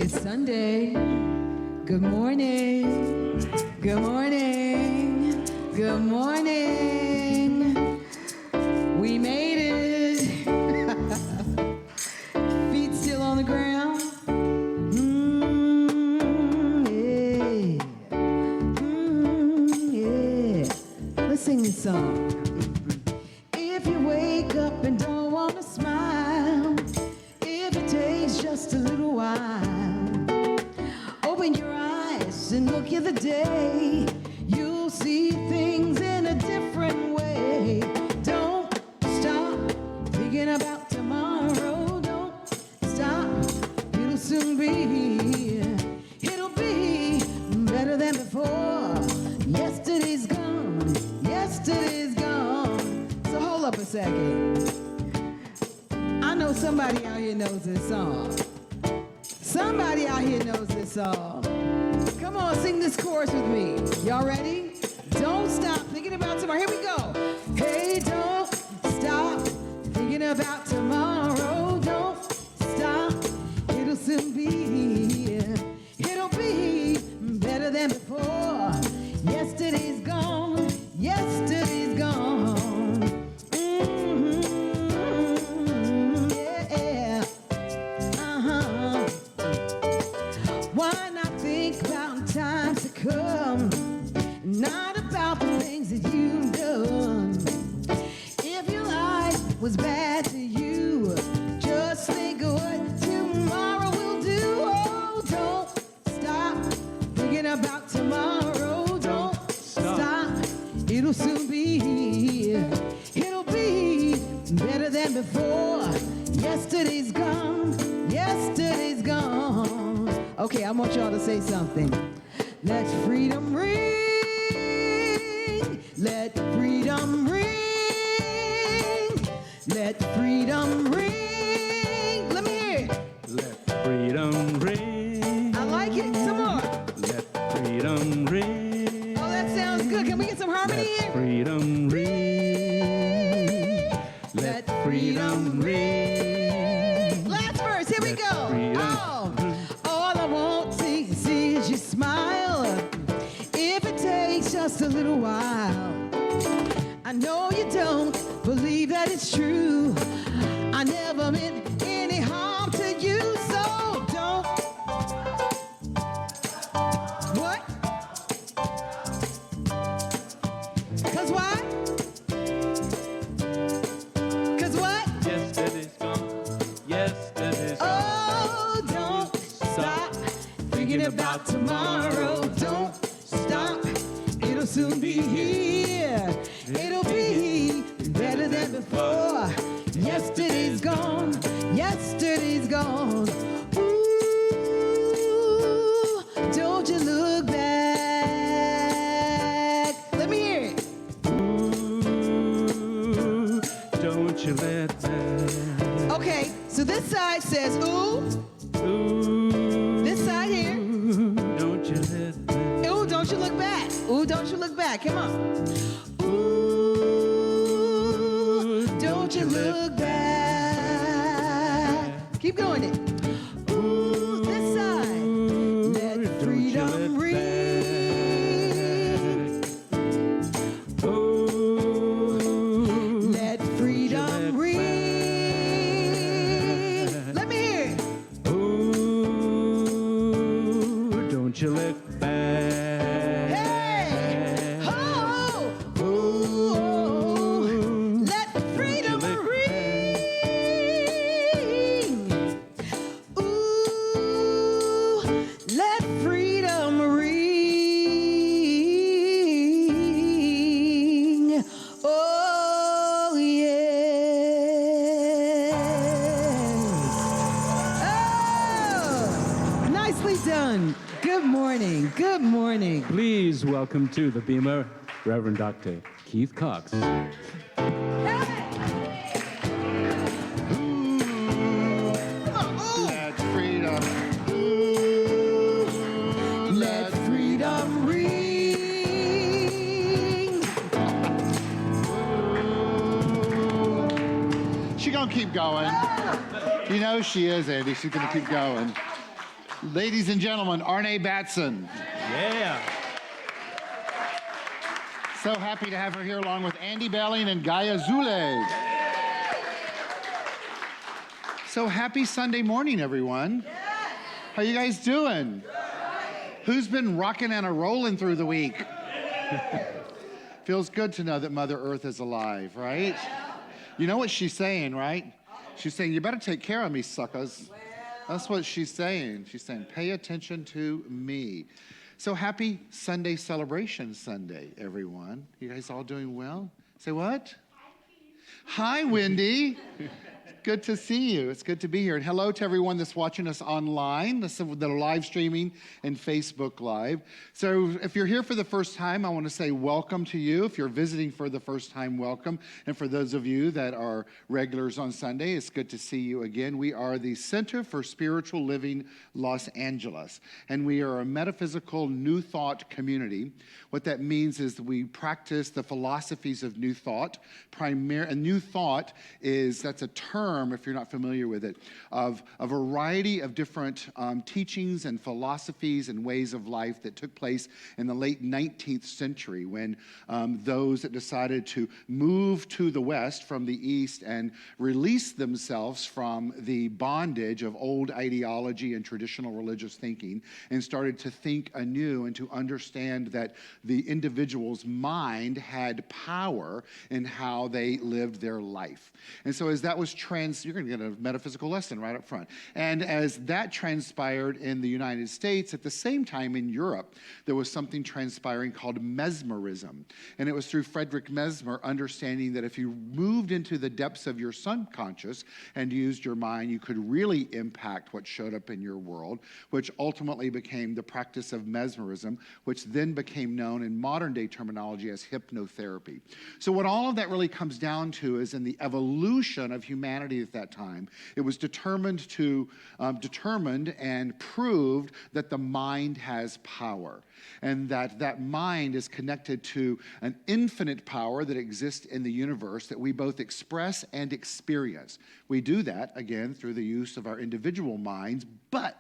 It's Sunday. Good morning. Good morning. Good morning. We made it. Feet still on the ground. Yeah. Let's sing this song. If you wake up and don't want to smile, if it takes just a little while, open your eyes and look at the day. You'll see things in a different way. Don't stop thinking about tomorrow. Don't stop, it'll soon be here. It'll be better than before. Yesterday's gone, yesterday's gone. So hold up a second. I know somebody out here knows this song. Somebody out here knows this song. Come on, sing this chorus with me. Y'all ready? Don't stop thinking about tomorrow. Here we go. Hey, don't stop thinking about tomorrow. Don't stop. It'll soon be here. It'll be better than before. Yesterday's gone. Yesterday's gone. Yeah. Why not think about times to come, not about the things that you've done? If your life was bad to you, just think of what tomorrow will do. Oh, don't stop thinking about tomorrow. Don't stop. It'll soon be here. It'll be better than before. Yesterday's gone. Yesterday's gone. Okay, I want y'all to say something. Let freedom ring. Let freedom ring. Let freedom ring. Let me hear it. Let freedom ring. I like it. Some more. Let freedom ring. Oh, that sounds good. Can we get some harmony Let here? freedom ring. Let freedom ring. Last verse. Here we Let go. freedom Oh, all I want to see is your smile. If it takes just a little while. I know you don't believe that it's true. I never meant any harm to you, so don't. What? 'Cause why? 'Cause what? Yesterday's gone. Yesterday's gone. Oh, don't stop thinking about tomorrow. Don't stop. It'll soon be here. It'll be better than before. Yesterday's gone. Yesterday's gone. Ooh, don't you look back. Let me hear it. Ooh, don't you let that. Okay, so this side says ooh. Ooh, This side here. don't you let that. Ooh, don't you look back. Ooh, don't you look back. Come on. Ooh, don't you look back. Keep going it. Ooh, this side. Let freedom ring. Ooh, Let freedom ring. Let me hear it. ooh, don't you look back. Hey! Oh! Ooh! Let freedom look ring. Ooh! Let freedom ring. Oh, yes. Oh! Nicely done. Good morning. Good morning. Please welcome to the Beamer, Reverend Dr. Keith Cox. Let freedom. Let freedom ring. She gonna keep going. You know she is, Andy. She's gonna keep going. Ladies and gentlemen, Arnaé Batson. Yeah. So happy to have her here along with Andy Belling and Guy Azulay. So happy Sunday morning, everyone. How you guys doing? Who's been rocking and a-rolling through the week? Feels good to know that Mother Earth is alive, right? You know what she's saying, right? She's saying, you better take care of me, suckers. That's what she's saying. She's saying, pay attention to me. So happy Sunday Celebration Sunday, everyone. You guys all doing well? Say what? Hi, Wendy. Good to see you. It's good to be here. And hello to everyone that's watching us online, that are live streaming and Facebook Live. So if you're here for the first time, I want to say welcome to you. If you're visiting for the first time, welcome. And for those of you that are regulars on Sunday, it's good to see you again. We are the Center for Spiritual Living Los Angeles, and we are a metaphysical New Thought community. What that means is that we practice the philosophies of New Thought. And New Thought that's a term, if you're not familiar with it, of a variety of different teachings and philosophies and ways of life that took place in the late 19th century when those that decided to move to the West from the East and release themselves from the bondage of old ideology and traditional religious thinking and started to think anew and to understand that the individual's mind had power in how they lived their life. And so as that was you're going to get a metaphysical lesson right up front. And as that transpired in the United States, at the same time in Europe, there was something transpiring called mesmerism. And it was through Frederick Mesmer understanding that if you moved into the depths of your subconscious and used your mind, you could really impact what showed up in your world, which ultimately became the practice of mesmerism, which then became known in modern day terminology as hypnotherapy. So what all of that really comes down to is in the evolution of humanity at that time, it was determined and proved that the mind has power, and that mind is connected to an infinite power that exists in the universe that we both express and experience. We do that, again, through the use of our individual minds, but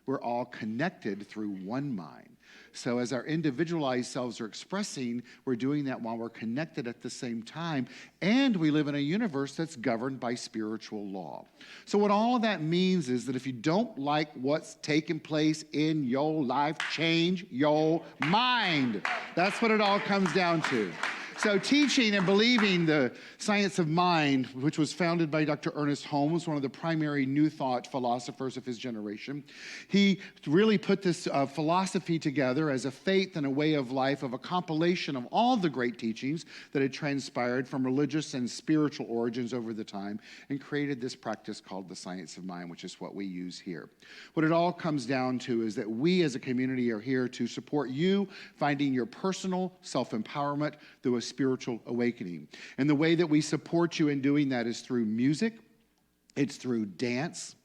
we're all connected through one mind. So as our individualized selves are expressing, we're doing that while we're connected at the same time, and we live in a universe that's governed by spiritual law. So what all of that means is that if you don't like what's taking place in your life, change your mind. That's what it all comes down to. So teaching and believing the science of mind, which was founded by Dr. Ernest Holmes, one of the primary New Thought philosophers of his generation, he really put this philosophy together as a faith and a way of life of a compilation of all the great teachings that had transpired from religious and spiritual origins over the time and created this practice called the science of mind, which is what we use here. What it all comes down to is that we as a community are here to support you finding your personal self-empowerment through a spiritual awakening. And the way that we support you in doing that is through music, it's through dance,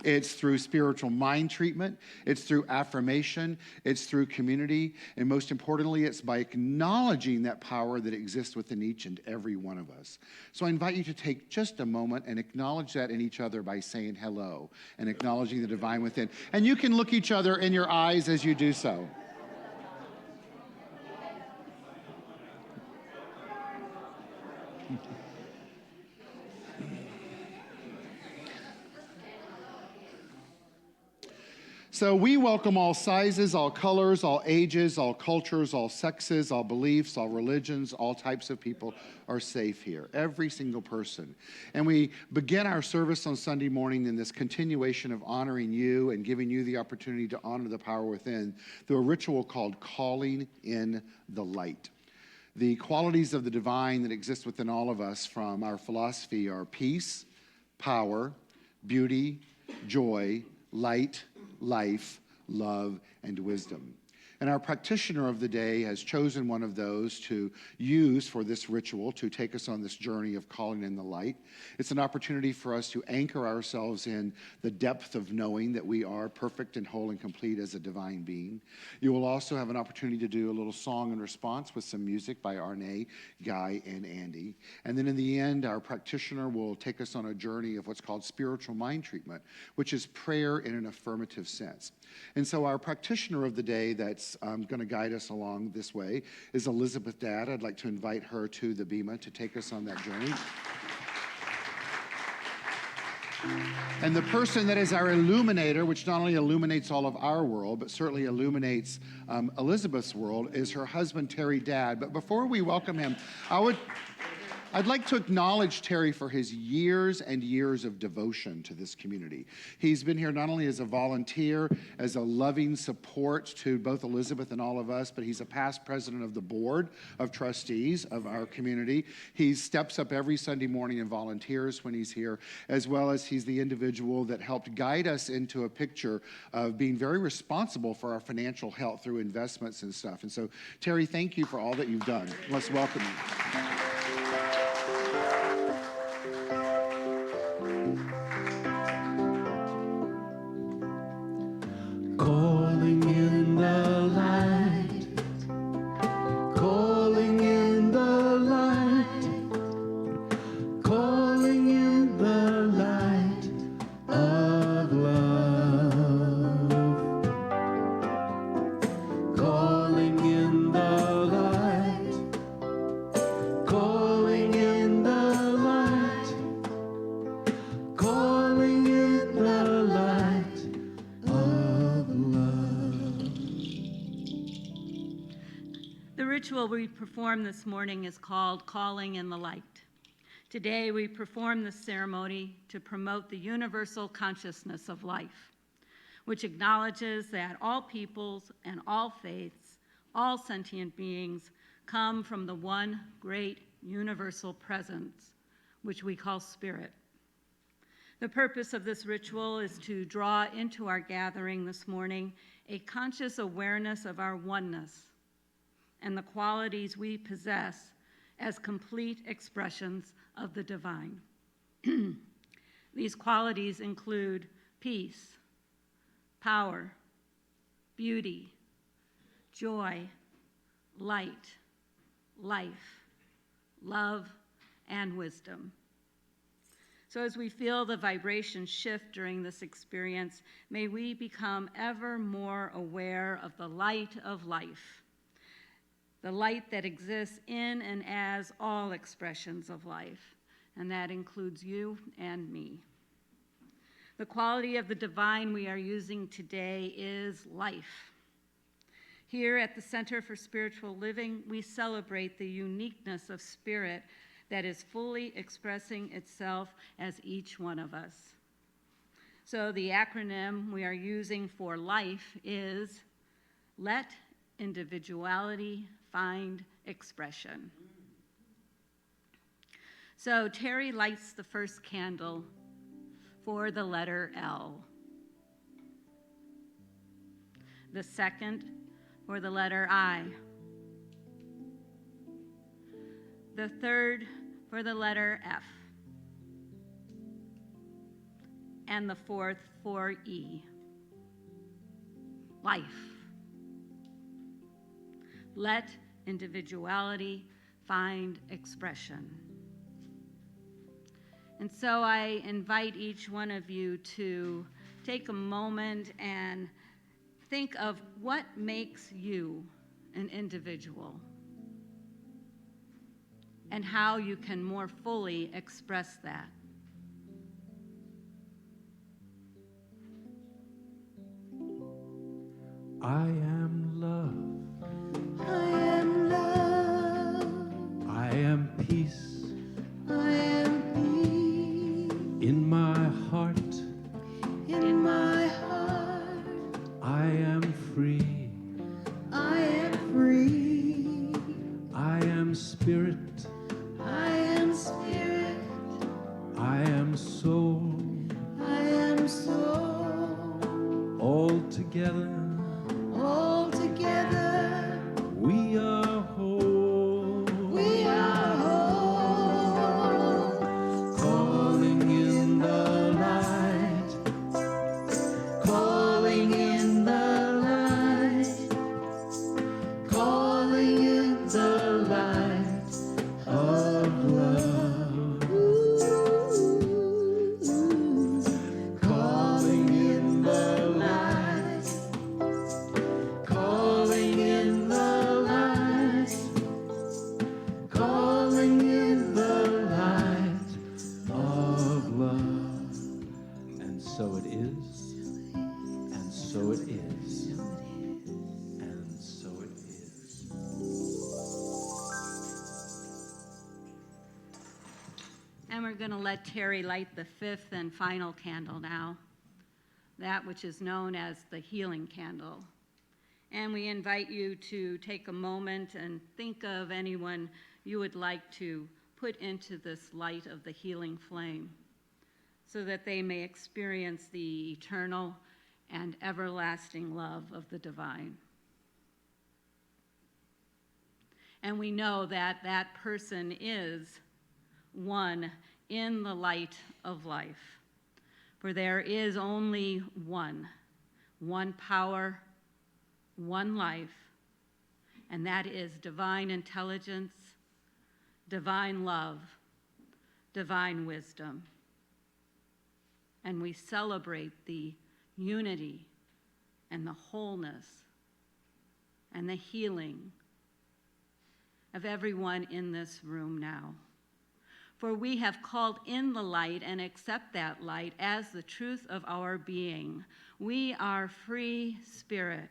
it's through spiritual mind treatment, it's through affirmation, it's through community, and most importantly, it's by acknowledging that power that exists within each and every one of us. So I invite you to take just a moment and acknowledge that in each other by saying hello and acknowledging the divine within. And you can look each other in your eyes as you do so. So we welcome all sizes, all colors, all ages, all cultures, all sexes, all beliefs, all religions, all types of people are safe here, every single person. And we begin our service on Sunday morning in this continuation of honoring you and giving you the opportunity to honor the power within through a ritual called calling in the light. The qualities of the divine that exist within all of us from our philosophy are peace, power, beauty, joy, light, life, love, and wisdom. And our practitioner of the day has chosen one of those to use for this ritual to take us on this journey of calling in the light. It's an opportunity for us to anchor ourselves in the depth of knowing that we are perfect and whole and complete as a divine being. You will also have an opportunity to do a little song and response with some music by Arnaé, Guy, and Andy. And then in the end, our practitioner will take us on a journey of what's called spiritual mind treatment, which is prayer in an affirmative sense. And so our practitioner of the day that's going to guide us along this way is Elizabeth Dad. I'd like to invite her to the bema to take us on that journey. And the person that is our illuminator, which not only illuminates all of our world, but certainly illuminates Elizabeth's world, is her husband, Terry Dad. But before we welcome him, I'd like to acknowledge Terry for his years and years of devotion to this community. He's been here not only as a volunteer, as a loving support to both Elizabeth and all of us, but he's a past president of the board of trustees of our community. He steps up every Sunday morning and volunteers when he's here, as well as he's the individual that helped guide us into a picture of being very responsible for our financial health through investments and stuff. And so, Terry, thank you for all that you've done. Let's welcome you. Calling in the light, calling in the light, calling in the light of love, calling in the light, calling in the light, calling in the light of love. The ritual we perform this morning is called Calling in the Light. Today we perform this ceremony to promote the universal consciousness of life, which acknowledges that all peoples and all faiths, all sentient beings, come from the one great universal presence, which we call spirit. The purpose of this ritual is to draw into our gathering this morning a conscious awareness of our oneness and the qualities we possess as complete expressions of the divine. These qualities include peace, power, beauty, joy, light, life, love, and wisdom. So as we feel the vibration shift during this experience, may we become ever more aware of the light of life, the light that exists in and as all expressions of life, and that includes you and me. The quality of the divine we are using today is life. Here at the Center for Spiritual Living, we celebrate the uniqueness of spirit that is fully expressing itself as each one of us. So the acronym we are using for life is Let Individuality Find Expression. So Terry lights the first candle for the letter L. The second for the letter I. The third for the letter F. And the fourth for E. Life. Let individuality find expression. And so I invite each one of you to take a moment and think of what makes you an individual and how you can more fully express that. I am love. I am love. I am peace. I am peace. In my heart, In my heart, I am free. I am free. I am spirit. I am spirit. I am soul. I am soul. All together, All together, we're going to let Terry light the fifth and final candle now, that which is known as the healing candle. And we invite you to take a moment and think of anyone you would like to put into this light of the healing flame so that they may experience the eternal and everlasting love of the divine. And we know that that person is one in the light of life. For there is only one power, one life, and that is divine intelligence, divine love, divine wisdom. And we celebrate the unity and the wholeness and the healing of everyone in this room now. For we have called in the light and accept that light as the truth of our being. We are free spirit,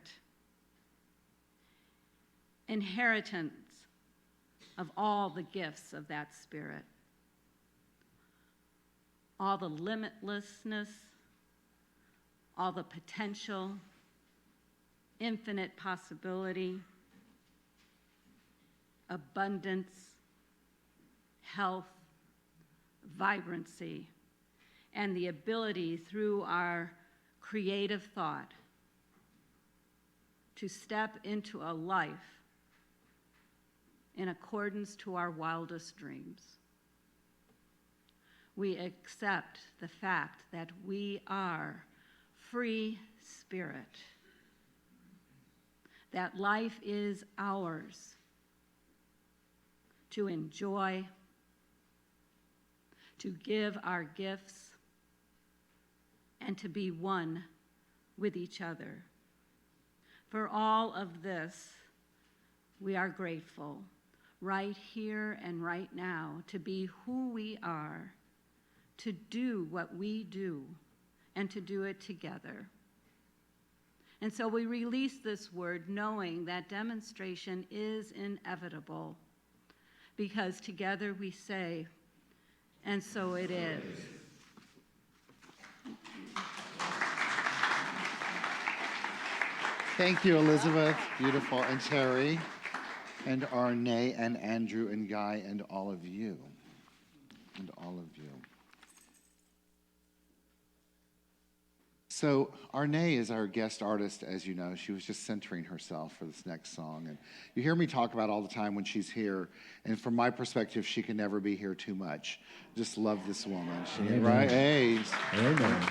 inheritance of all the gifts of that spirit, all the limitlessness, all the potential, infinite possibility, abundance, health, vibrancy, and the ability through our creative thought to step into a life in accordance to our wildest dreams. We accept the fact that we are free spirit, that life is ours to enjoy, to give our gifts, and to be one with each other. For all of this, we are grateful right here and right now to be who we are, to do what we do, and to do it together. And so we release this word knowing that demonstration is inevitable, because together we say, and so it is. Thank you, Elizabeth. Beautiful. And Terry, and Arnaé, and Andrew, and Guy, and all of you. And all of you. So Arnaé is our guest artist, as you know. She was just centering herself for this next song. And you hear me talk about all the time when she's here. And from my perspective, she can never be here too much. Just love this woman. She, right? Hey. Amen.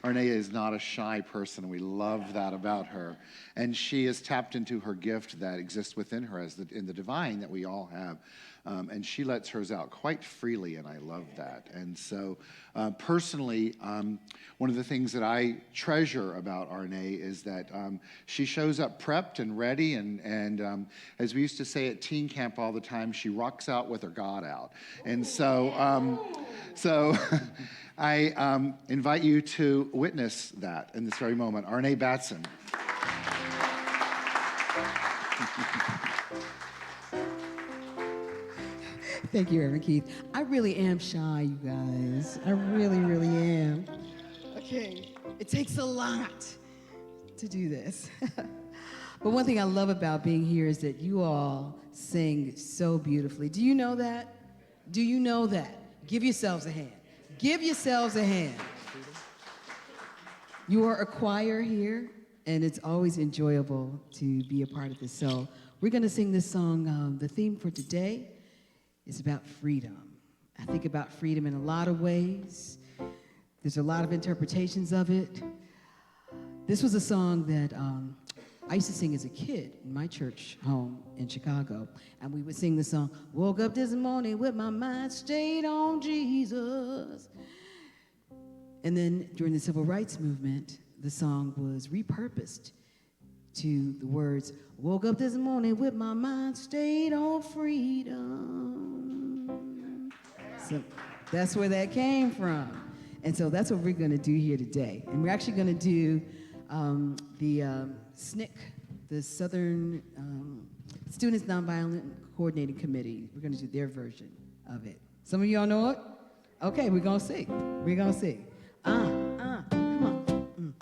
Arnaé is not a shy person. We love that about her. And she has tapped into her gift that exists within her as in the divine that we all have. And she lets hers out quite freely, and I love that. And so personally, one of the things that I treasure about Arnaé is that she shows up prepped and ready, and as we used to say at teen camp all the time, she rocks out with her God out. And so, I invite you to witness that in this very moment. Arnaé Batson. Thank you, Reverend Keith. I really am shy, you guys. I really, really am. Okay, it takes a lot to do this. But one thing I love about being here is that you all sing so beautifully. Do you know that? Do you know that? Give yourselves a hand. Give yourselves a hand. You are a choir here, and it's always enjoyable to be a part of this. So we're going to sing this song. The theme for today is about freedom. I think about freedom in a lot of ways. There's a lot of interpretations of it. This was a song that I used to sing as a kid in my church home in Chicago. And we would sing the song, woke up this morning with my mind stayed on Jesus. And then during the Civil Rights Movement, the song was repurposed to the words, woke up this morning with my mind stayed on freedom. So that's where that came from. And so that's what we're going to do here today. And we're actually going to do the SNCC, the Southern Students Nonviolent coordinating committee. We're going to do their version of it. Some of y'all know it? Okay, we're going to sing. We're going to sing. Come on.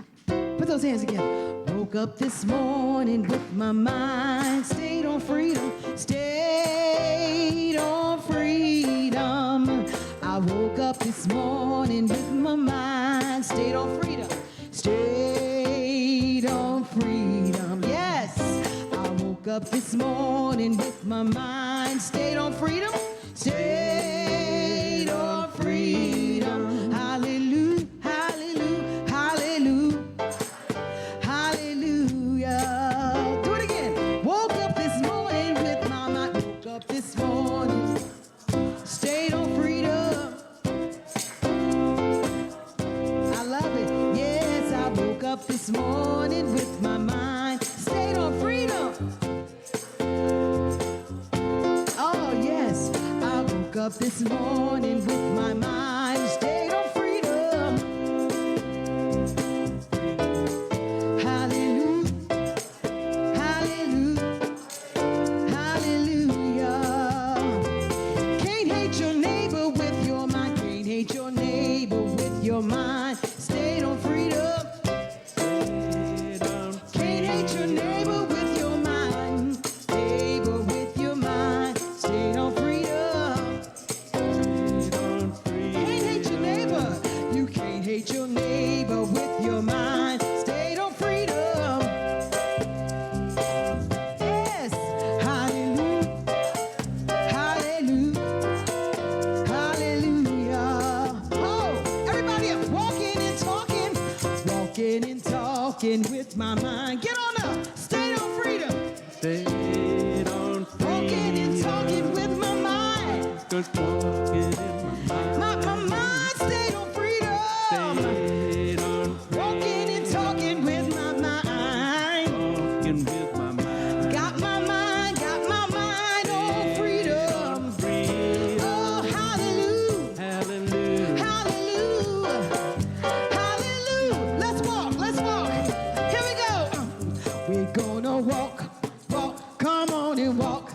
Put those hands together. Woke up this morning with my mind stayed on freedom, stayed on freedom. I woke up this morning with my mind stayed on freedom, stayed on freedom. Yes, I woke up this morning with my mind stayed on freedom, stayed on freedom. Hallelujah, hallelujah, hallelujah. Hallelujah. Do it again. Woke up this morning with my mind. Woke up this morning. Stayed on freedom. I love it. Yes, I woke up this morning with my mind. Stayed on freedom. Oh, yes. I woke up this morning with my mind. Stayed on freedom. Your mind stayed on freedom. Can't hate your neighbor with your mind. Neighbor with your mind. Stayed on freedom. Can't hate your neighbor. You can't hate your neighbor with your mind. Stayed on freedom. Yes. Hallelujah. Hallelujah. Walking and talking with my mind. Get on up. Stay on freedom. Stayed on freedom. Walking and talking with my mind. Just walking in my mind. My mind stayed on freedom. Stayed on freedom. Walking and talking with my mind. Walking with my mind. Got my mind on freedom. Freedom. Oh, hallelujah. Hallelujah. Hallelujah. Let's walk. Here we go. We're gonna walk. Come on and walk.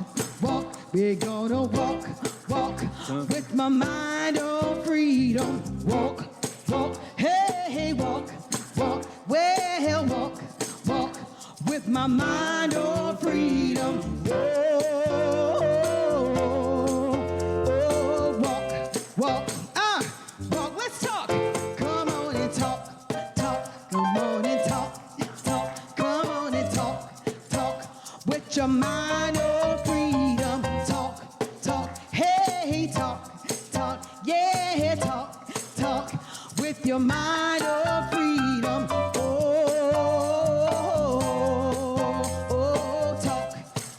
We're gonna walk. With my mind on freedom. Walk. Hey, walk. Well, walk. With my mind on freedom. Walk. Walk. Let's talk. Come on and talk. Come on and talk. Come on and talk. With your mind on freedom. Talk. Hey, talk. Yeah, talk. With your mind on freedom.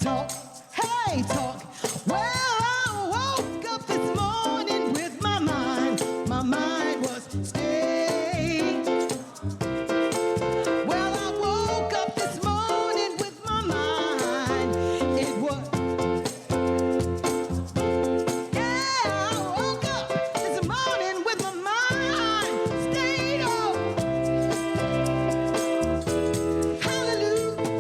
Talk. Hey, talk. Well, I woke up this morning with my mind. My mind was stayed. Well, I woke up this morning with my mind. It was. Yeah, I woke up this morning with my mind stayed on. Hallelujah.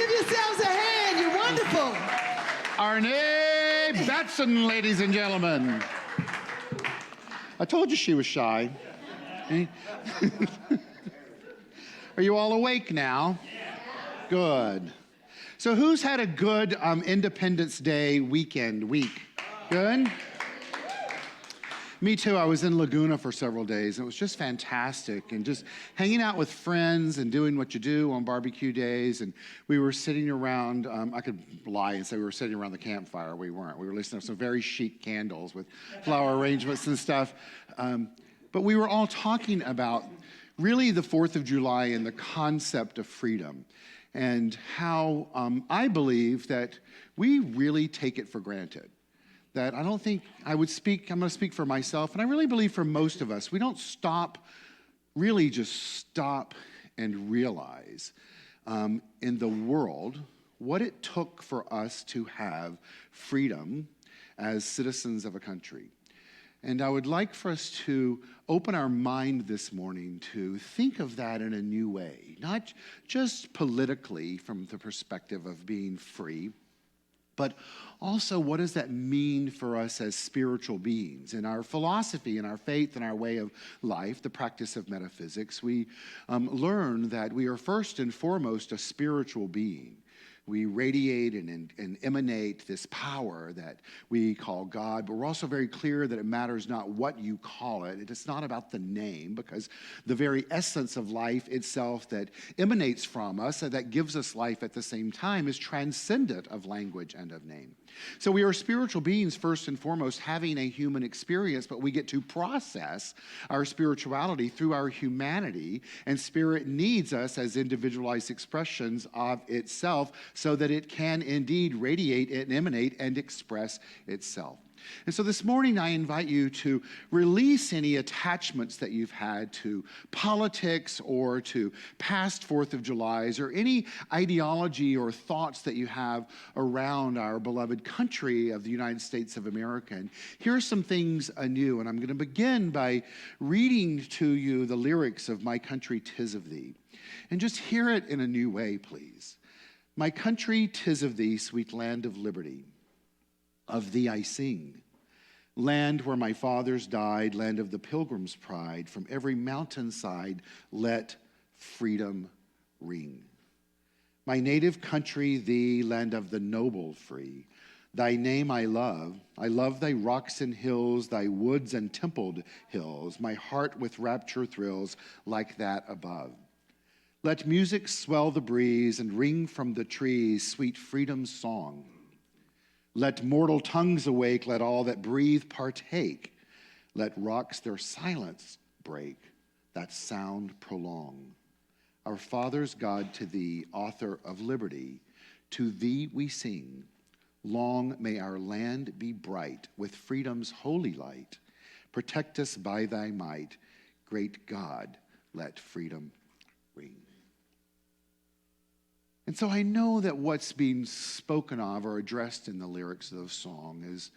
Give yourselves a hand. You're wonderful. Arnaé Batson, ladies and gentlemen. I told you she was shy. Are you all awake now? Good. So who's had a good Independence Day week? Good? Me too. I was in Laguna for several days. And it was just fantastic. And just hanging out with friends and doing what you do on barbecue days. And we were sitting around, I could lie and say we were sitting around the campfire. We weren't. We were listening to some very chic candles with flower arrangements and stuff. But we were all talking about really the 4th of July and the concept of freedom. And how I believe that we really take it for granted. That I don't think I'm going to speak for myself, and I really believe for most of us, we don't just stop and realize in the world what it took for us to have freedom as citizens of a country. And I would like for us to open our mind this morning to think of that in a new way, not just politically from the perspective of being free, but also what does that mean for us as spiritual beings? In our philosophy, in our faith, in our way of life, the practice of metaphysics, we learn that we are first and foremost a spiritual being. We radiate and emanate this power that we call God, but we're also very clear that it matters not what you call it. It's not about the name, because the very essence of life itself that emanates from us, that gives us life at the same time, is transcendent of language and of name. So we are spiritual beings first and foremost, having a human experience, but we get to process our spirituality through our humanity, and spirit needs us as individualized expressions of itself so that it can indeed radiate and emanate and express itself. And so this morning, I invite you to release any attachments that you've had to politics or to past 4th of Julys or any ideology or thoughts that you have around our beloved country of the United States of America. And here are some things anew. And I'm going to begin by reading to you the lyrics of My Country, 'Tis of Thee. And just hear it in a new way, please. My country, 'tis of thee, sweet land of liberty. Of thee I sing, land where my fathers died, land of the pilgrim's pride. From every mountainside let freedom ring. My native country, thee, land of the noble free. Thy name I love thy rocks and hills, thy woods and templed hills. My heart with rapture thrills like that above. Let music swell the breeze and ring from the trees, sweet freedom's song. Let mortal tongues awake, let all that breathe partake. Let rocks their silence break, that sound prolong. Our fathers, God, to thee, author of liberty, to thee we sing. Long may our land be bright with freedom's holy light. Protect us by thy might. Great God, let freedom ring. And so I know that what's being spoken of or addressed in the lyrics of the song is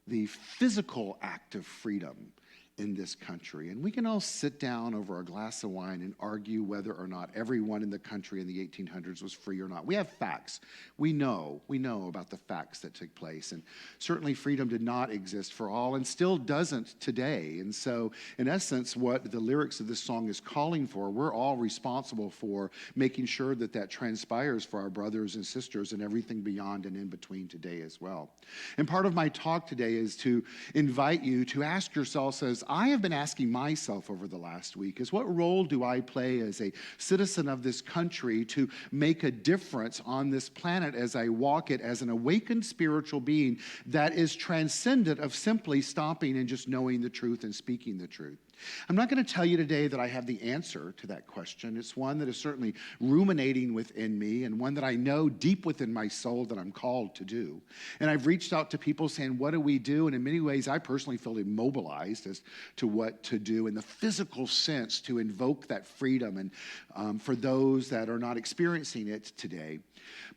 the physical act of freedom in this country. And we can all sit down over a glass of wine and argue whether or not everyone in the country in the 1800s was free or not. We have facts. We know about the facts that took place. And certainly freedom did not exist for all and still doesn't today. And so in essence, what the lyrics of this song is calling for, we're all responsible for making sure that that transpires for our brothers and sisters and everything beyond and in between today as well. And part of my talk today is to invite you to ask yourselves, as I have been asking myself over the last week, is what role do I play as a citizen of this country to make a difference on this planet as I walk it as an awakened spiritual being that is transcendent of simply stopping and just knowing the truth and speaking the truth? I'm not going to tell you today that I have the answer to that question. It's one that is certainly ruminating within me and one that I know deep within my soul that I'm called to do. And I've reached out to people saying, what do we do? And in many ways, I personally feel immobilized as to what to do in the physical sense to invoke that freedom and for those that are not experiencing it today.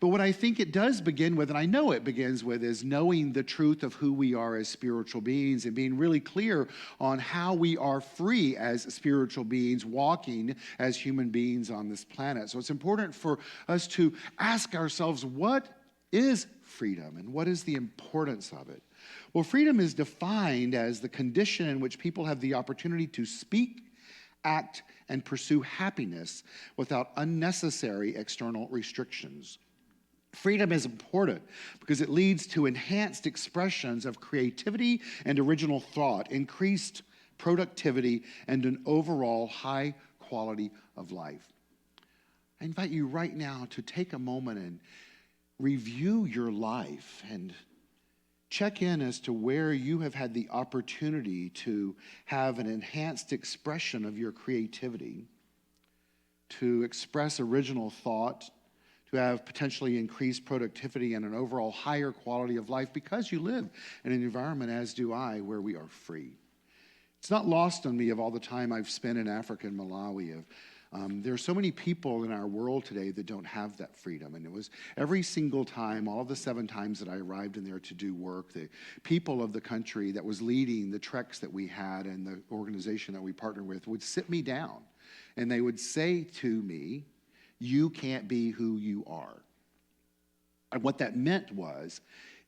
But what I think it does begin with, and I know it begins with, is knowing the truth of who we are as spiritual beings and being really clear on how we are free as spiritual beings walking as human beings on this planet. So it's important for us to ask ourselves, what is freedom and what is the importance of it? Well, freedom is defined as the condition in which people have the opportunity to speak, act, and pursue happiness without unnecessary external restrictions. Freedom is important because it leads to enhanced expressions of creativity and original thought, increased productivity, and an overall high quality of life. I invite you right now to take a moment and review your life and check in as to where you have had the opportunity to have an enhanced expression of your creativity, to express original thought, to have potentially increased productivity and an overall higher quality of life because you live in an environment, as do I, where we are free. It's not lost on me of all the time I've spent in Africa and Malawi. There are so many people in our world today that don't have that freedom. And it was every single time, all of the 7 times that I arrived in there to do work, the people of the country that was leading the treks that we had and the organization that we partnered with would sit me down and they would say to me, "You can't be who you are." And what that meant was,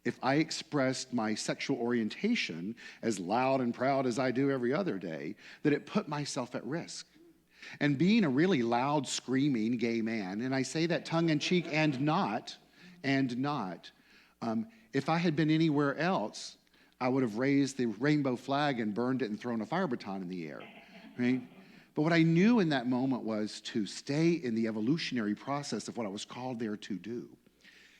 if I expressed my sexual orientation as loud and proud as I do every other day, that it put myself at risk. And being a really loud, screaming gay man, and I say that tongue-in-cheek and not, if I had been anywhere else, I would have raised the rainbow flag and burned it and thrown a fire baton in the air, right? But what I knew in that moment was to stay in the evolutionary process of what I was called there to do.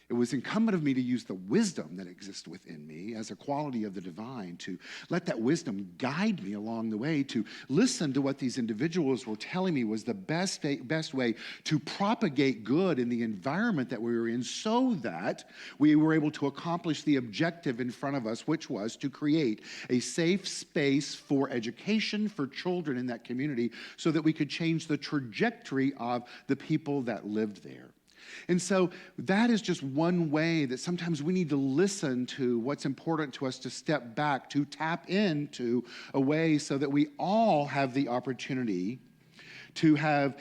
It was incumbent of me to use the wisdom that exists within me as a quality of the divine, to let that wisdom guide me along the way, to listen to what these individuals were telling me was the best way to propagate good in the environment that we were in so that we were able to accomplish the objective in front of us, which was to create a safe space for education for children in that community so that we could change the trajectory of the people that lived there. And so that is just one way that sometimes we need to listen to what's important to us, to step back, to tap into a way so that we all have the opportunity to have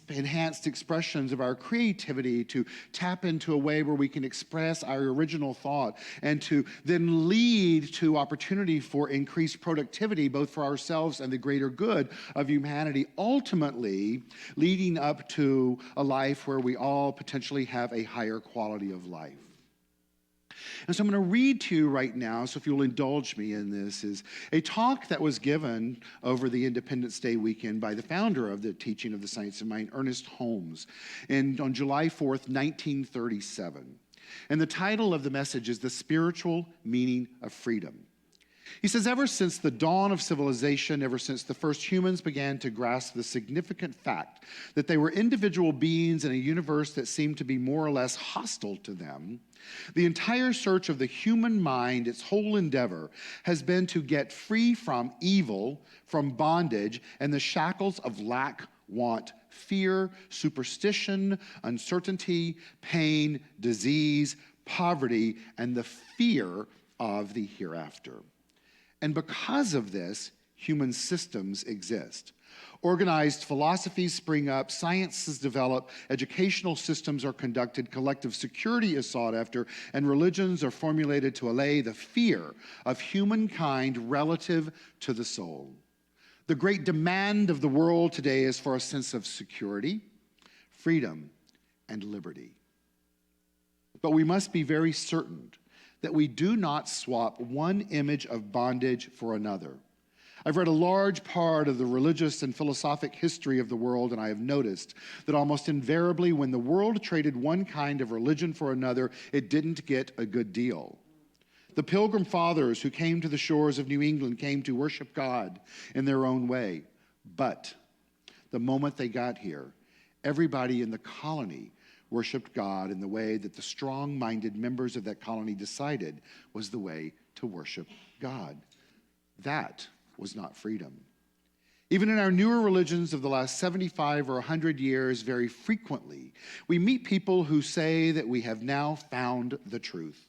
enhanced expressions of our creativity, to tap into a way where we can express our original thought, and to then lead to opportunity for increased productivity, both for ourselves and the greater good of humanity, ultimately leading up to a life where we all potentially have a higher quality of life. And so I'm going to read to you right now, so if you'll indulge me in this, is a talk that was given over the Independence Day weekend by the founder of the Teaching of the Science of Mind, Ernest Holmes, and on July 4th, 1937. And the title of the message is The Spiritual Meaning of Freedom. He says, ever since the dawn of civilization, ever since the first humans began to grasp the significant fact that they were individual beings in a universe that seemed to be more or less hostile to them, the entire search of the human mind, its whole endeavor, has been to get free from evil, from bondage, and the shackles of lack, want, fear, superstition, uncertainty, pain, disease, poverty, and the fear of the hereafter. And because of this, human systems exist. Organized philosophies spring up, sciences develop, educational systems are conducted, collective security is sought after, and religions are formulated to allay the fear of humankind relative to the soul. The great demand of the world today is for a sense of security, freedom, and liberty. But we must be very certain that we do not swap one image of bondage for another. I've read a large part of the religious and philosophic history of the world, and I have noticed that almost invariably when the world traded one kind of religion for another, it didn't get a good deal. The Pilgrim Fathers who came to the shores of New England came to worship God in their own way. But the moment they got here, everybody in the colony worshiped God in the way that the strong-minded members of that colony decided was the way to worship God. That was not freedom. Even in our newer religions of the last 75 or 100 years, very frequently, we meet people who say that we have now found the truth.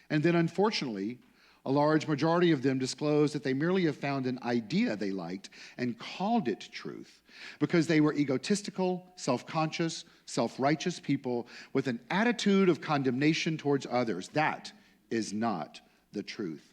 And then, unfortunately, A large majority of them disclosed that they merely have found an idea they liked and called it truth because they were egotistical, self-conscious, self-righteous people with an attitude of condemnation towards others. That is not the truth.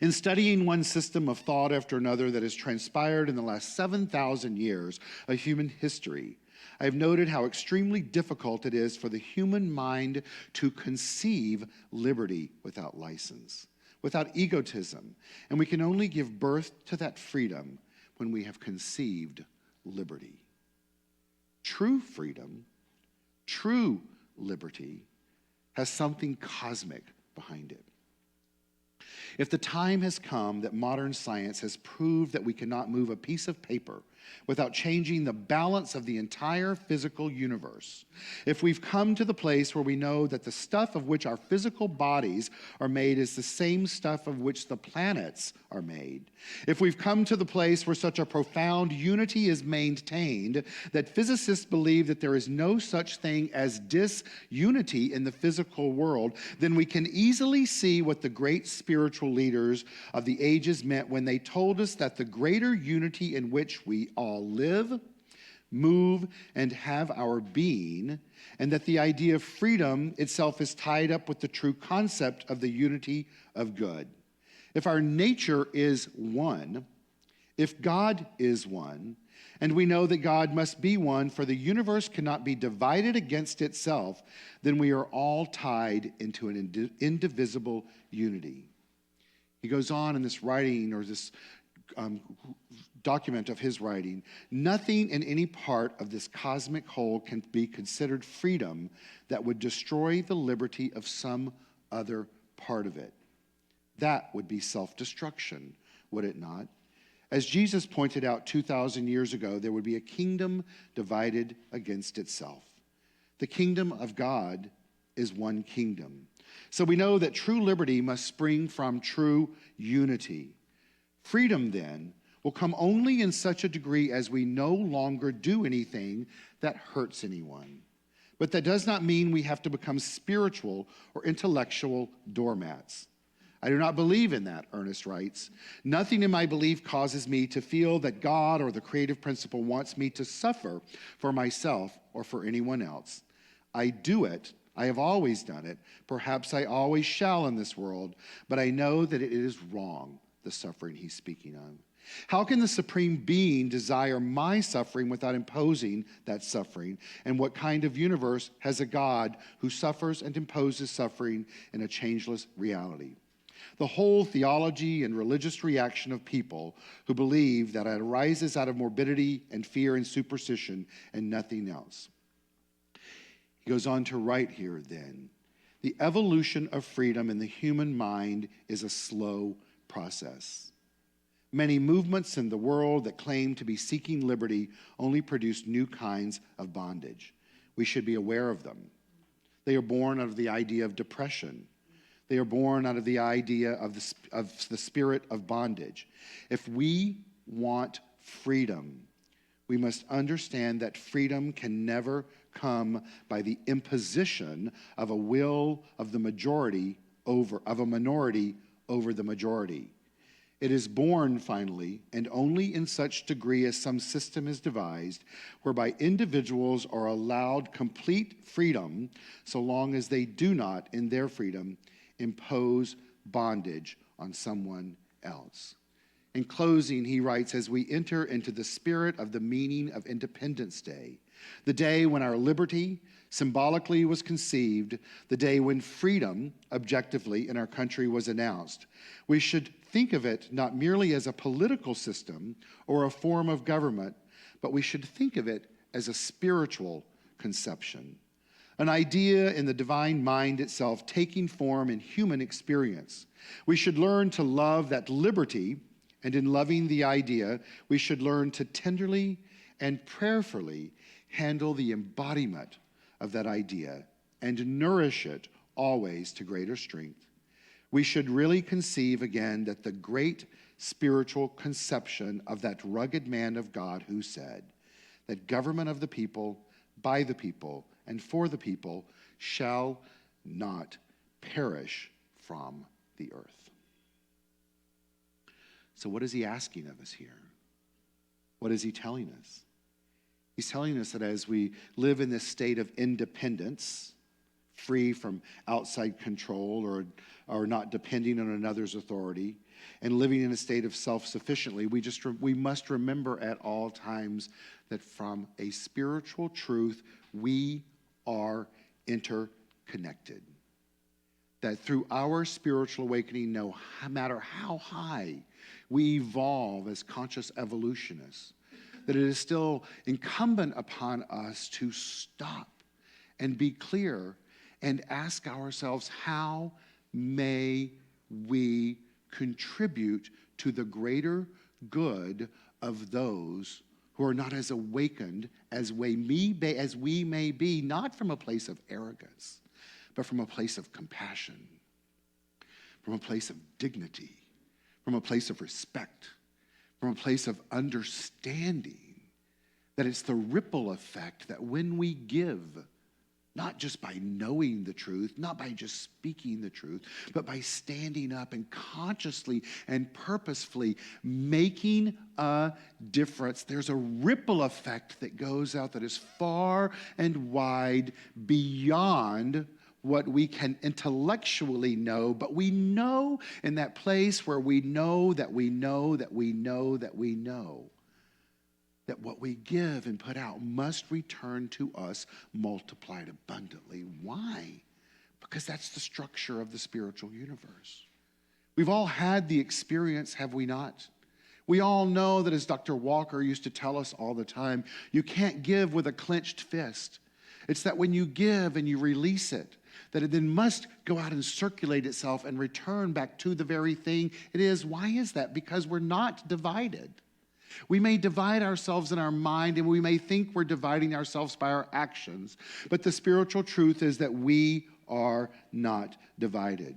In studying one system of thought after another that has transpired in the last 7,000 years of human history, I have noted how extremely difficult it is for the human mind to conceive liberty without license, without egotism, and we can only give birth to that freedom when we have conceived liberty. True freedom, true liberty, has something cosmic behind it. If the time has come that modern science has proved that we cannot move a piece of paper without changing the balance of the entire physical universe, if we've come to the place where we know that the stuff of which our physical bodies are made is the same stuff of which the planets are made, if we've come to the place where such a profound unity is maintained that physicists believe that there is no such thing as disunity in the physical world, then we can easily see what the great spiritual leaders of the ages meant when they told us that the greater unity in which we all live, move, and have our being, and that the idea of freedom itself is tied up with the true concept of the unity of good. If our nature is one, if God is one, and we know that God must be one, for the universe cannot be divided against itself, then we are all tied into an indivisible unity. He goes on in this writing, or this document of his writing, nothing in any part of this cosmic whole can be considered freedom that would destroy the liberty of some other part of it. That would be self-destruction, would it not? As Jesus pointed out 2,000 years ago, there would be a kingdom divided against itself. The kingdom of God is one kingdom. So we know that true liberty must spring from true unity. Freedom, then, will come only in such a degree as we no longer do anything that hurts anyone. But that does not mean we have to become spiritual or intellectual doormats. I do not believe in that, Ernest writes. Nothing in my belief causes me to feel that God or the creative principle wants me to suffer for myself or for anyone else. I do it. I have always done it. Perhaps I always shall in this world, but I know that it is wrong, the suffering he's speaking of. How can the Supreme Being desire my suffering without imposing that suffering? And what kind of universe has a God who suffers and imposes suffering in a changeless reality? The whole theology and religious reaction of people who believe that it arises out of morbidity and fear and superstition and nothing else. He goes on to write here then, the evolution of freedom in the human mind is a slow process. Many movements in the world that claim to be seeking liberty only produce new kinds of bondage. We should be aware of them. They are born out of the idea of depression. They are born out of the idea of the spirit of bondage. If we want freedom, we must understand that freedom can never come by the imposition of a will of the minority over the majority. It is born, finally, and only in such degree as some system is devised, whereby individuals are allowed complete freedom, so long as they do not, in their freedom, impose bondage on someone else. In closing, he writes, as we enter into the spirit of the meaning of Independence Day, the day when our liberty symbolically was conceived, the day when freedom, objectively, in our country was announced, we should think of it not merely as a political system or a form of government, but we should think of it as a spiritual conception, an idea in the divine mind itself taking form in human experience. We should learn to love that liberty, and in loving the idea, we should learn to tenderly and prayerfully handle the embodiment of that idea and nourish it always to greater strength. We should really conceive again that the great spiritual conception of that rugged man of God who said that government of the people, by the people, and for the people shall not perish from the earth. So what is he asking of us here? What is he telling us? He's telling us that as we live in this state of independence, free from outside control or not depending on another's authority, and living in a state of self-sufficiency, we must remember at all times that from a spiritual truth, we are interconnected. That through our spiritual awakening, no matter how high we evolve as conscious evolutionists, that it is still incumbent upon us to stop and be clear and ask ourselves, how may we contribute to the greater good of those who are not as awakened as we may be, not from a place of arrogance, but from a place of compassion, from a place of dignity, from a place of respect, from a place of understanding that it's the ripple effect that when we give, not just by knowing the truth, not by just speaking the truth, but by standing up and consciously and purposefully making a difference. There's a ripple effect that goes out that is far and wide beyond what we can intellectually know, but we know in that place where we know that we know that we know that we know that what we give and put out must return to us multiplied abundantly. Why? Because that's the structure of the spiritual universe. We've all had the experience, have we not? We all know that, as Dr. Walker used to tell us all the time, you can't give with a clenched fist. It's that when you give and you release it, that it then must go out and circulate itself and return back to the very thing it is. Why is that? Because we're not divided. We may divide ourselves in our mind, and we may think we're dividing ourselves by our actions, but the spiritual truth is that we are not divided.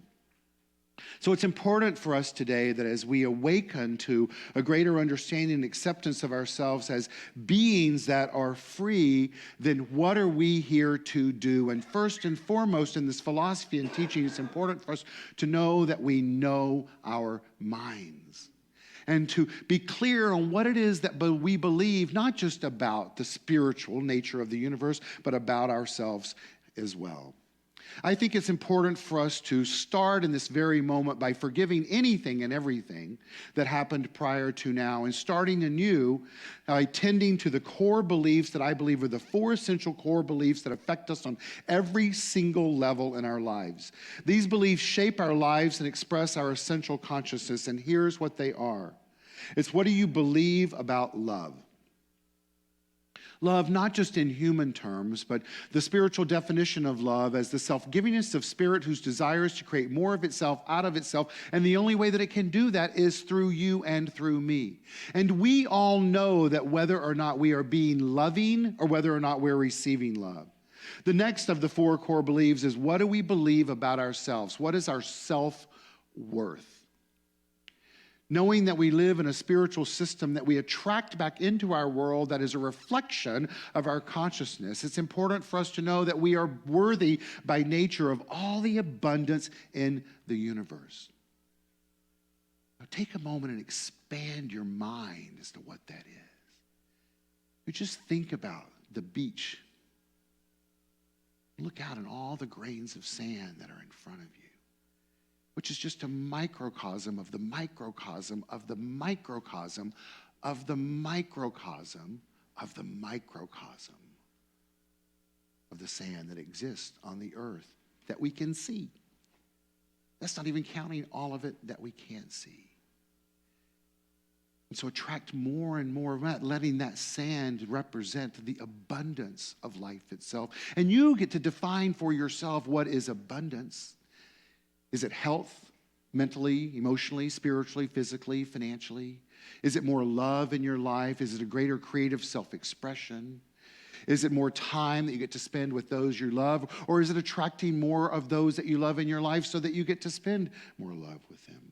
So it's important for us today that as we awaken to a greater understanding and acceptance of ourselves as beings that are free, then what are we here to do? And first and foremost in this philosophy and teaching, it's important for us to know that we know our minds. And to be clear on what it is that we believe, not just about the spiritual nature of the universe, but about ourselves as well. I think it's important for us to start in this very moment by forgiving anything and everything that happened prior to now and starting anew by tending to the core beliefs that I believe are the four essential core beliefs that affect us on every single level in our lives. These beliefs shape our lives and express our essential consciousness, and here's what they are. It's, what do you believe about love? Love, not just in human terms, but the spiritual definition of love as the self-givingness of spirit whose desires to create more of itself out of itself. And the only way that it can do that is through you and through me. And we all know that whether or not we are being loving or whether or not we're receiving love. The next of the four core beliefs is, what do we believe about ourselves? What is our self-worth? Knowing that we live in a spiritual system that we attract back into our world that is a reflection of our consciousness, it's important for us to know that we are worthy by nature of all the abundance in the universe. Now take a moment and expand your mind as to what that is. You just think about the beach. Look out at all the grains of sand that are in front of you, which is just a microcosm of the microcosm of the microcosm of the microcosm of the microcosm of the sand that exists on the earth that we can see. That's not even counting all of it that we can't see. And so attract more and more of that, letting that sand represent the abundance of life itself. And you get to define for yourself what is abundance. Is it health, mentally, emotionally, spiritually, physically, financially? Is it more love in your life? Is it a greater creative self-expression? Is it more time that you get to spend with those you love? Or is it attracting more of those that you love in your life so that you get to spend more love with them?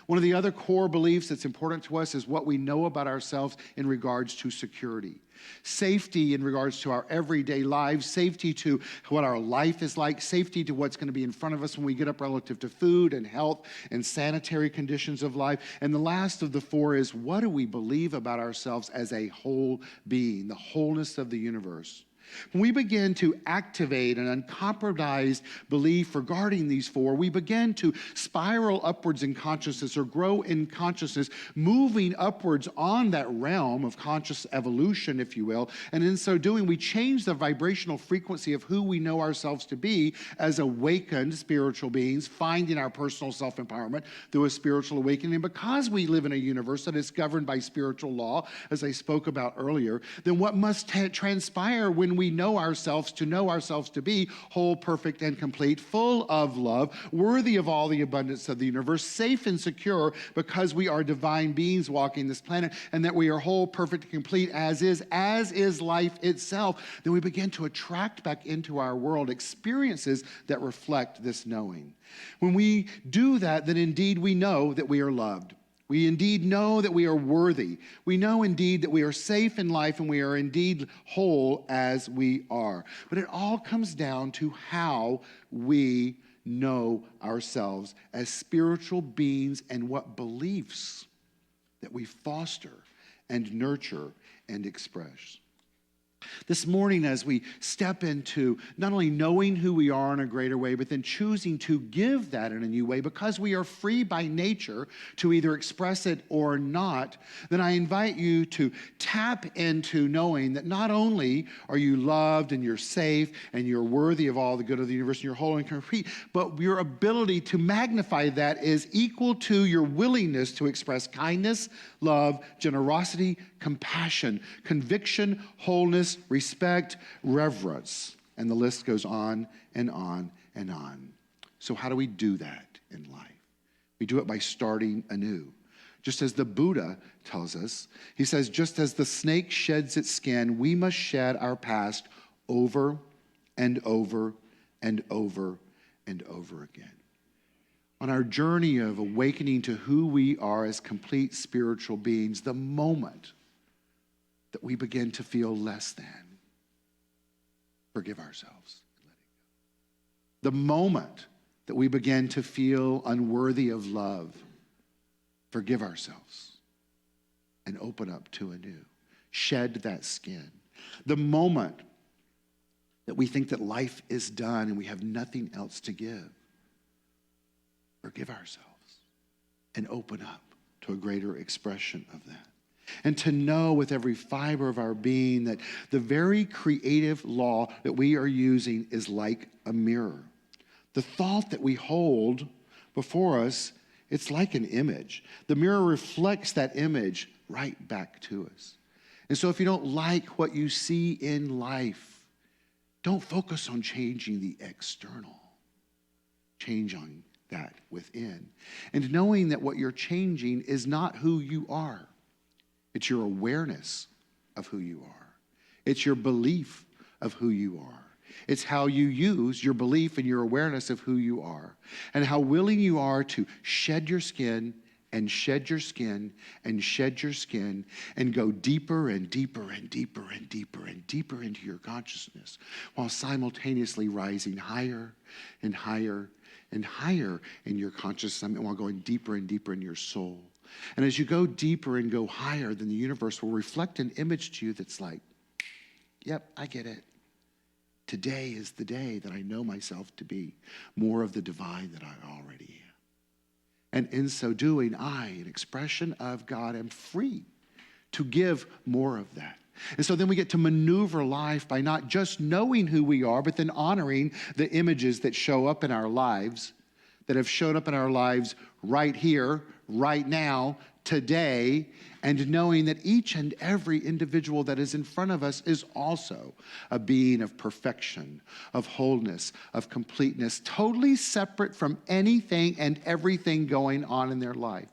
One of the other core beliefs that's important to us is what we know about ourselves in regards to security. Safety in regards to our everyday lives, safety to what our life is like, safety to what's going to be in front of us when we get up relative to food and health and sanitary conditions of life. And the last of the four is, what do we believe about ourselves as a whole being, the wholeness of the universe? When we begin to activate an uncompromised belief regarding these four, we begin to spiral upwards in consciousness or grow in consciousness, moving upwards on that realm of conscious evolution, if you will. And in so doing, we change the vibrational frequency of who we know ourselves to be as awakened spiritual beings, finding our personal self-empowerment through a spiritual awakening. And because we live in a universe that is governed by spiritual law, as I spoke about earlier, then what must transpire when we know ourselves to be whole, perfect, and complete, full of love, worthy of all the abundance of the universe, safe and secure because we are divine beings walking this planet, and that we are whole, perfect, and complete as is life itself, then we begin to attract back into our world experiences that reflect this knowing. When we do that, then indeed we know that we are loved. We indeed know that we are worthy. We know indeed that we are safe in life, and we are indeed whole as we are. But it all comes down to how we know ourselves as spiritual beings and what beliefs that we foster and nurture and express. This morning, as we step into not only knowing who we are in a greater way, but then choosing to give that in a new way, because we are free by nature to either express it or not, then I invite you to tap into knowing that not only are you loved and you're safe and you're worthy of all the good of the universe and you're whole and complete, but your ability to magnify that is equal to your willingness to express kindness, love, generosity, compassion, conviction, wholeness, respect, reverence, and the list goes on and on and on. So how do we do that in life? We do it by starting anew. Just as the Buddha tells us, he says, just as the snake sheds its skin, we must shed our past over and over and over and over again. On our journey of awakening to who we are as complete spiritual beings, the moment that we begin to feel less than, forgive ourselves and let it go. The moment that we begin to feel unworthy of love, forgive ourselves and open up to anew. Shed that skin. The moment that we think that life is done and we have nothing else to give, forgive ourselves and open up to a greater expression of that. And to know with every fiber of our being that the very creative law that we are using is like a mirror. The thought that we hold before us, it's like an image. The mirror reflects that image right back to us. And so if you don't like what you see in life, don't focus on changing the external. Change on that within. And knowing that what you're changing is not who you are. It's your awareness of who you are. It's your belief of who you are. It's how you use your belief and your awareness of who you are, and how willing you are to shed your skin and shed your skin and shed your skin and go deeper and deeper and deeper and deeper and deeper into your consciousness, while simultaneously rising higher and higher and higher in your consciousness, and while going deeper and deeper in your soul. And as you go deeper and go higher, then the universe will reflect an image to you that's like, yep, I get it. Today is the day that I know myself to be more of the divine that I already am. And in so doing, I, an expression of God, am free to give more of that. And so then we get to maneuver life by not just knowing who we are, but then honoring the images that show up in our lives, that have showed up in our lives right here, right now, today, and knowing that each and every individual that is in front of us is also a being of perfection, of wholeness, of completeness, totally separate from anything and everything going on in their life.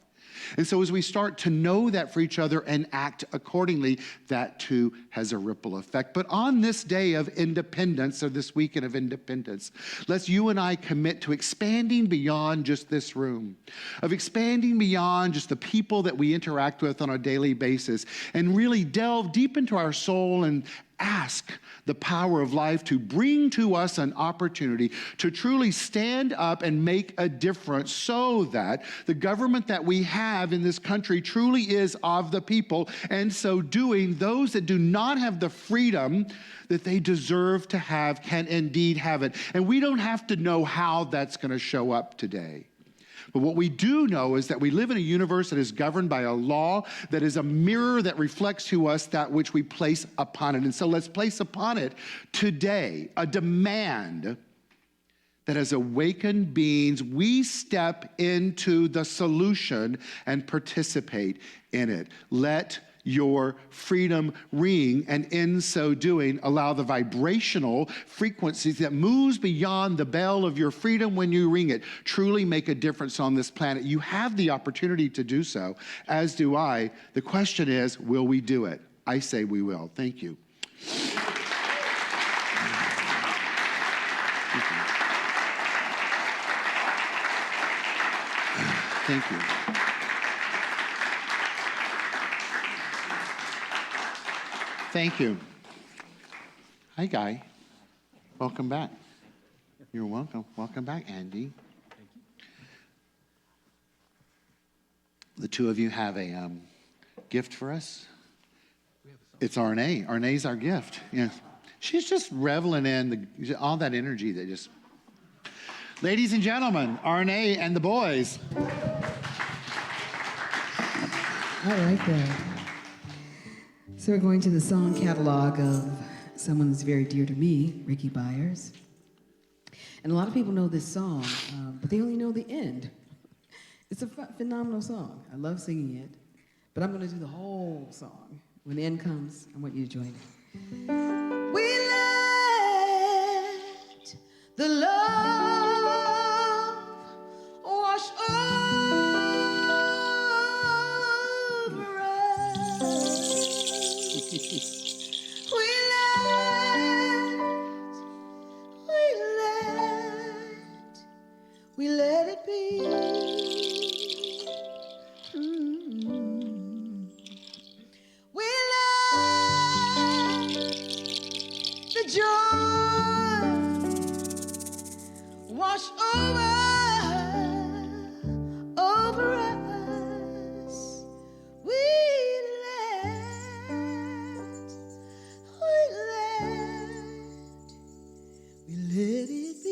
And so as we start to know that for each other and act accordingly, that too has a ripple effect. But on this day of independence, or this weekend of independence, let's you and I commit to expanding beyond just this room, of expanding beyond just the people that we interact with on a daily basis, and really delve deep into our soul and ask the power of life to bring to us an opportunity to truly stand up and make a difference so that the government that we have in this country truly is of the people, and so doing, those that do not have the freedom that they deserve to have can indeed have it. And we don't have to know how that's going to show up today. But what we do know is that we live in a universe that is governed by a law that is a mirror that reflects to us that which we place upon it. And so let's place upon it today a demand that as awakened beings, we step into the solution and participate in it. Let your freedom ring, and in so doing, allow the vibrational frequencies that moves beyond the bell of your freedom when you ring it truly make a difference on this planet. You have the opportunity to do so, as do I. The question is, will we do it? I say we will. Thank you. Thank you. Thank you. Hi, Guy. Welcome back. You're welcome. Welcome back, Andy. The two of you have a gift for us. It's Arnaé. Arnaé's our gift. Yeah. She's just reveling in all that energy that just... Ladies and gentlemen, Arnaé and the boys. All right, there. So we're going to the song catalog of someone who's very dear to me, Ricky Byers. And a lot of people know this song, but they only know the end. It's a phenomenal song. I love singing it. But I'm going to do the whole song. When the end comes, I want you to join it. We let the love wash over us. We let it be. We let the joy wash over us. We let it be.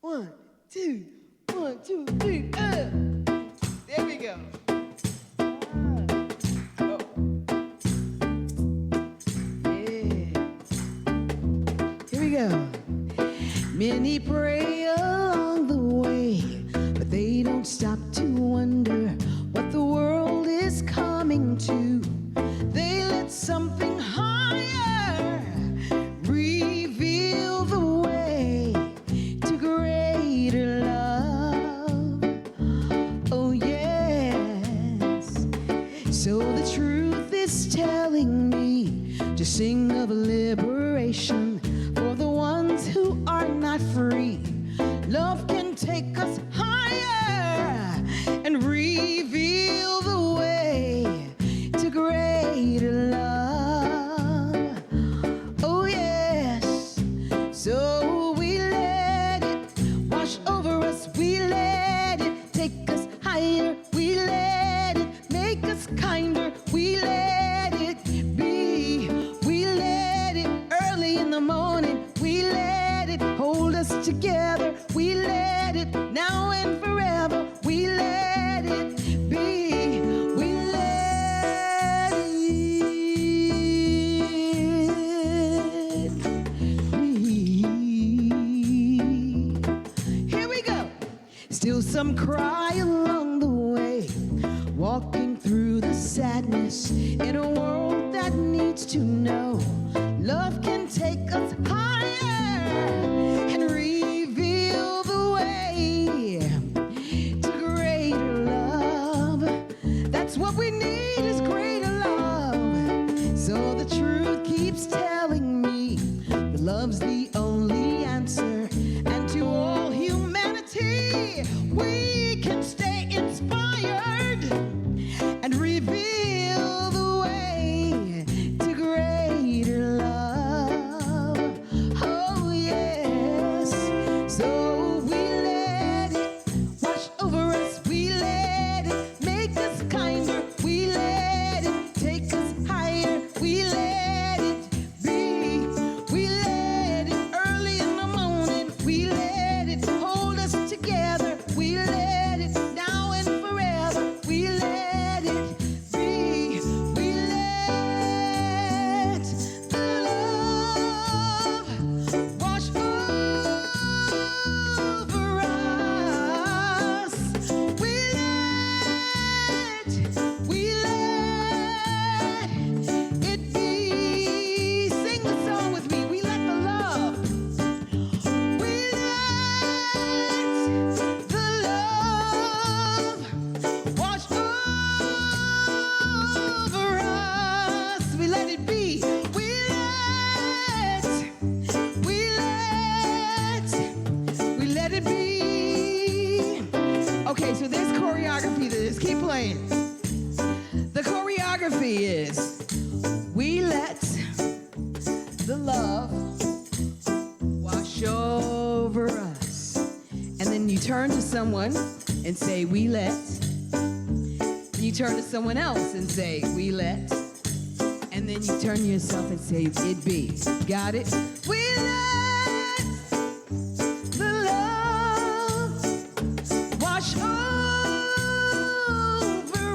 1, 2, 1, 2, 3, there we go. Oh. Yeah. Here we go. Many pray along the way, but they don't stop to wonder what the world is coming to. They let something higher reveal the way to greater love. Oh yes. So the truth is telling me to sing of liberation for the ones who are not free. Love can take us higher and reveal the way to greater love. Oh yes. So we let it wash over us. We let it take us higher. We let it make us kinder. We let it be. We let it early in the morning. We let it hold us together. We let it now and forever. We let it be. We let it be. Here we go. Still some cry along the way, walking through the sadness in a world that needs to know Love can take us higher and reveal the way to greater love. That's what we need is greater love. So the truth keeps telling me that love's the only answer. And to all humanity, we can stay inspired and reveal the way to greater love. Oh, yes. So we let it wash over us. We let it make us kinder. We let it take us higher. We let it be. We let it early in the morning. We let it hold us together. We let it now and forever. We let it be. We let the love wash over us. We let it be. Sing the song with me. We let the love. We let the love wash over us. We let it be. We let it be. Okay, so there's choreography to this. Keep playing. The choreography is we let the love wash over us. And then you turn to someone and say, we let. And you turn to someone else and say, we let. And then you turn to yourself and say, it be. Got it? We let the love wash over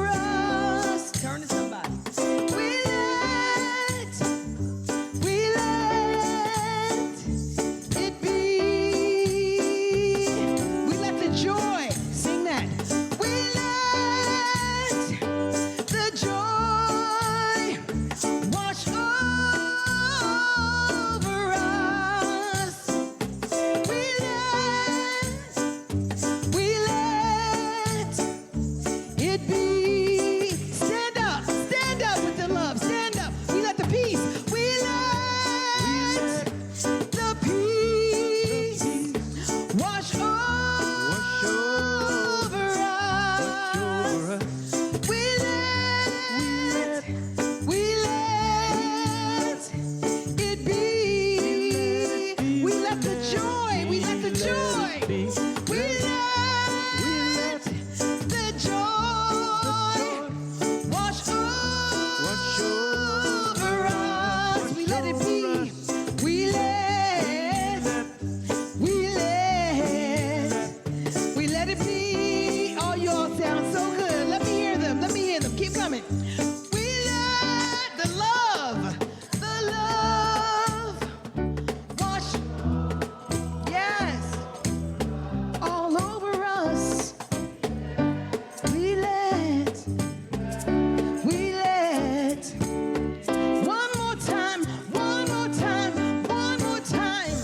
us. Turn to somebody. We let it be. We let the joy, sing that. We let the joy wash over us. We let it be. Stand up with the love. Stand up. We let the peace. We let the peace wash over us. We let it be. We let the joy. We let the joy. We let the joy wash over us. We let it be. We let it be. Oh, you all sound so good. Let me hear them. Let me hear them. Keep coming. We let the love wash, yes, all over us. We let, one more time, one more time, one more time.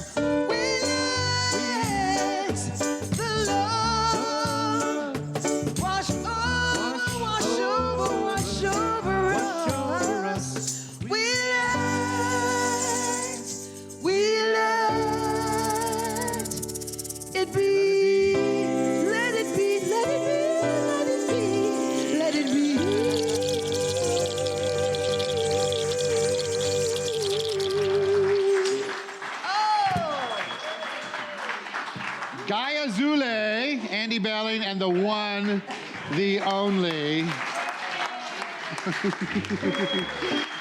We let the love wash over us. We let it be. Let it be, let it be, let it be, let it be. Guy Azulay, Andy Belling, and the one, the only.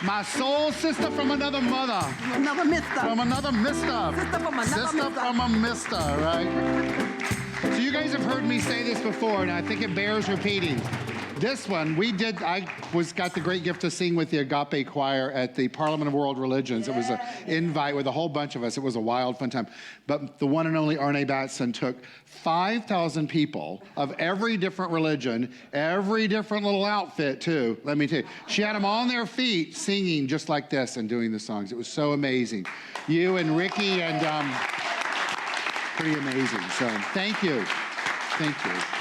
My soul sister from another mother. Another mister. From another mister. Sister from another Sister mister. from a mister, right? So you guys have heard me say this before, and I think it bears repeating. This one, I got the great gift to sing with the Agape Choir at the Parliament of World Religions. It was an invite with a whole bunch of us. It was a wild, fun time. But the one and only Arnaé Batson took 5,000 people of every different religion, every different little outfit too, let me tell you. She had them on their feet singing just like this and doing the songs. It was so amazing. You and Ricky and pretty amazing. So thank you. Thank you.